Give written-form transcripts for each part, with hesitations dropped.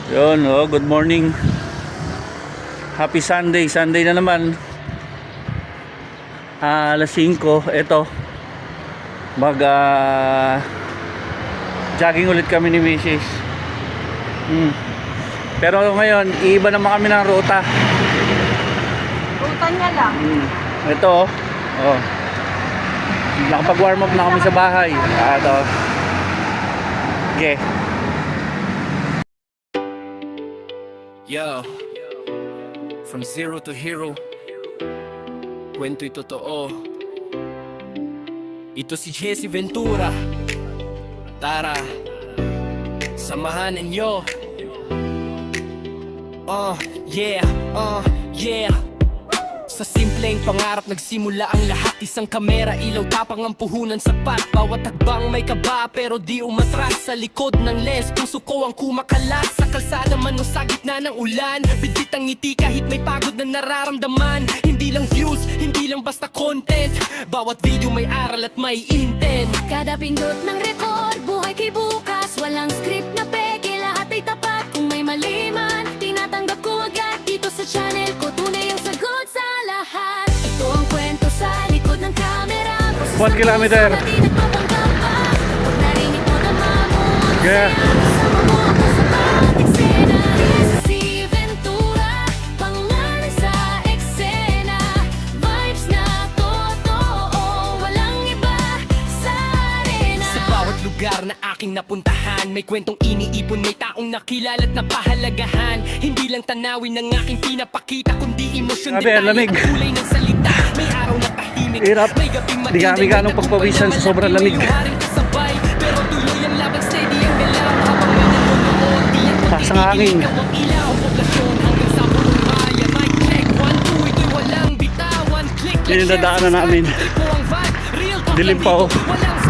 Yun, oh, good morning. Happy Sunday. Sunday na naman. Alas 5. Ito. Jogging ulit kami ni Mrs. Pero ngayon, iiba naman kami ng ruta. Ruta niya lang. Ito, oh. Nakapag-warm up na kami sa bahay. Ito. Okay. Yo, from zero to hero, kwento'y totoo. Ito si Jesse Ventura. Tara, samahan ninyo. Yeah. Sa simpleng pangarap nagsimula ang lahat. Isang kamera, ilaw, tapang ang puhunan sapat. Bawat hakbang may kaba pero di umatras. Sa likod ng lens, puso ko ang kumakalas. Sa kalsada man o sa gitna ng ulan, bigit ang ngiti kahit may pagod na nararamdaman. Hindi lang views, hindi lang basta content. Bawat video may aral at may intent. Kada pindot ng record, buhay kay bukas. Walang script na peke, lahat ay tapat. Kung may mali man, tinatanggap ko agad. Dito sa channel ko, tunay ang sagot sa lahat. Ito ang kwento sa likod ng camera. 1 kilometer. Di nagpapanggap pa. Pag narinig mo na mamuang Yeah. kasama mo ako sa bawat eksena. Si Ventura, pangalan sa eksena. Vibes na totoo, walang iba sa arena. Sa bawat lugar na aking napuntahan, may kwentong iniipon, may taong nakilala at napahalagahan. Hindi lang tanawin ng aking pinapakita, kundi emosyon, Grabe, ang lamig. at kulay ng salita. May araw na tahimik, Hirap. may gabing Di kami ganong pagpawisan sa sobrang lamig. Pero tuloy ang laban, steady ang galaw habang may nanonood. Di yan Taas ang hangin. ikaw ang ilaw, poblasyon hanggang sa buong bayan. Mic check, 1, 2, ito'y walang bitawan. Click, Yun yung dadaanan namin. Dilim pa, oh.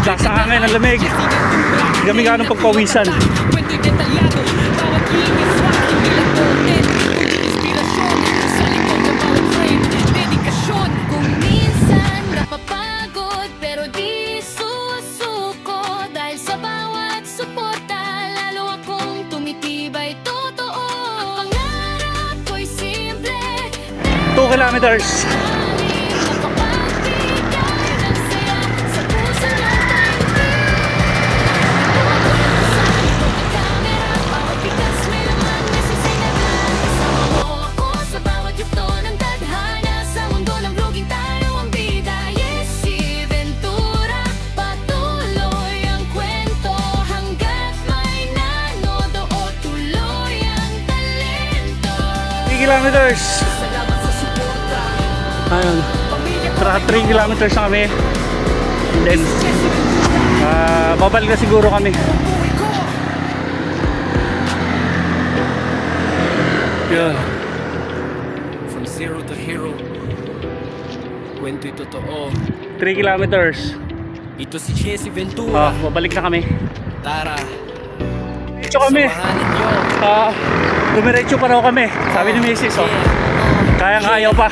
Taas ang hangin, ang lamig. Di kami ganong pagpawisan. Kwento'y detalyado, bawat linis, hindi lang content. Inspirasyon, sa likod ng bawat frame, dedikasyon. Kung minsan napapagod pero di susuko. Dahil sa bawat suporta, lalo akong tumitibay. Totoo, ang pangarap ko'y simple. 2 kilometers. Kilometers. Ayun. 3 kilometers na kami. And then babalik na siguro kami. Yeah. From zero to hero, kwento'y totoo. 3 kilometers. Ito si Jesse Ventura. Babalik na kami. Tara, Diretso kami. samahan ninyo. Dumiretso pa raw kami. Sabi ni Mrs. Kaya pa.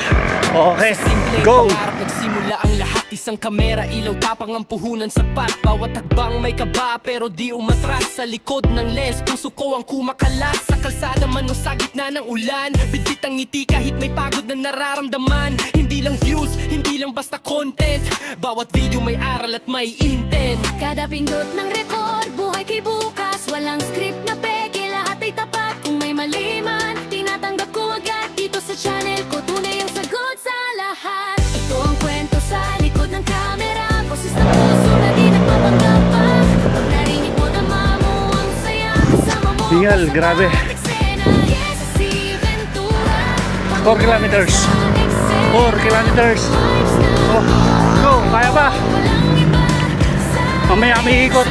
Okay, Simpleng go. pangarap nagsimula ang lahat. Isang kamera, ilaw, tapang ang puhunan sapat. Bawat hakbang may kaba pero di umatras. Sa likod ng lens, puso ko ang kumakalas. Sa kalsada man o sa gitna ng ulan, bigit ang ngiti kahit may pagod na nararamdaman. Hindi lang views, hindi lang basta content. Bawat video may aral at may intent. Kada pindot ng record, buhay kay bukas. Walang script na peke, lahat ay tapat. Kung may mali man, tinatanggap ko agad. Dito sa channel ko, tunay ang sagot sa lahat. Ito ang kwento sa likod ng camera. Boses ng puso na di nagpapanggap pa. Pag narinig mo na mamuang saya, kasama mo Hingal, ako sa grabe. bawat eksena. Yes, si Ventura, 4 kilometers. 4 kilometers. Oh, go, kaya pa. walang iba sa Mamaya kami ikot.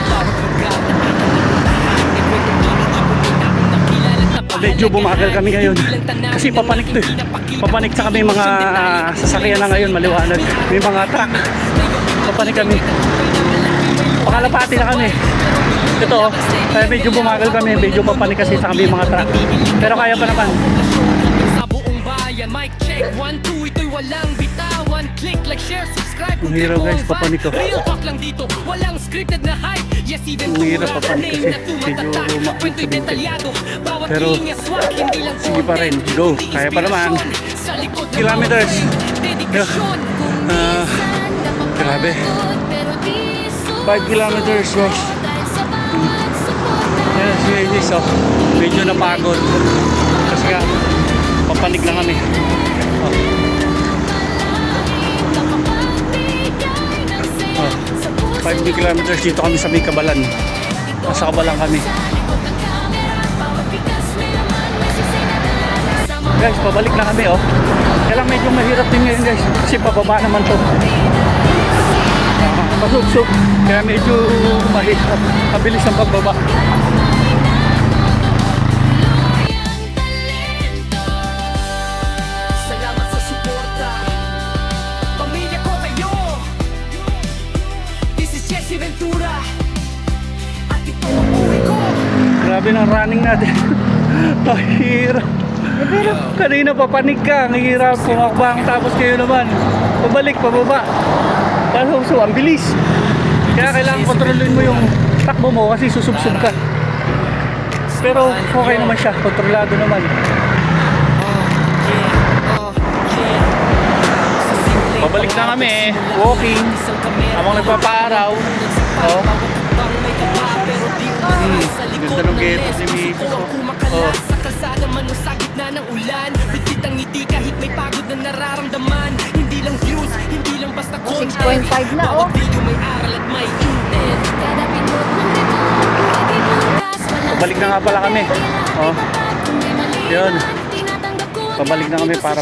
Medyo bumagal kami ngayon kasi papanik to eh. Papanik sa kami mga sasakyan na ngayon, maliwanag. May mga truck. Papanik kami. Pakalapati na kami. Ito, kaya medyo bumagal kami. Medyo papanik kasi sa kami mga truck. Pero kaya pa naman. Sa buong bayan Ayan, mic check, 1, 2, ito'y walang bitawan. Click, like, share, subscribe kung Ang hirap, trip mo guys, ang vibe. papanik ko. Real talk lang dito, walang scripted na hype. Yes, even Ang hirap kung papanik name kasi na tumatatak. medyo luma Kwento'y sabihin ko. detalyado, bawat Pero, linya swak, hindi lang sige pa rin, content, go. kundi Kaya pa naman. inspirasyon. Sa likod ng Kilometers. bawat dedikasyon. Grabe. 5 kilometers, guys. Ayan, si Regis, oh. Medyo napagod. Kasi nga, papanik na kami. Oh. Oh. 5 kilometers dito kami sa may Kabalan. Nasa Kabalan kami. Guys, pabalik na kami, oh. Kaya lang medyo mahirap din ngayon, guys. Kasi pababa naman to. Pasuk-suk. Kaya medyo mahirap. Mabilis ang pagbaba. Salamat sa suporta. Pamilya ko kayo. This is Jesse Ventura. At ito ang buhay ko. Grabe ng running natin. Mahirap. Kanina papanig ka. Ang hirap. Pumakbang. Tapos kayo naman. Pabalik, pababa. Pasuk-suk. Ang bilis. Kaya kailangan kontrolin mo yung takbo mo kasi susubsub ka. Pero okay naman siya. Kontrolado naman. Pabalik na kami. Walking. Habang nagpapaaraw. Oh. Ganda ng ghetto ni Mrs. Oh. Sa kalsada man o sa gitna ng ulan, bitit ang ngiti kahit may pagod na nararamdaman. Hindi lang views, hindi lang basta content. 6.5 na, oh. Bawat video may aral at may intent. Pabalik na nga pala kami. Oh. Yun. Pabalik na kami para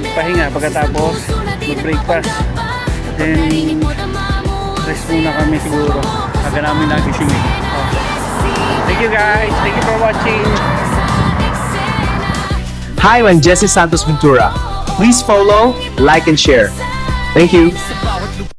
magpahinga pagkatapos mag-breakfast. Then rest muna kami siguro. Aga namin nagising. Oh. Thank you guys. Thank you for watching. Hi, I'm Jesse Santos Ventura. Please follow, like, and share. Thank you. Sa bawat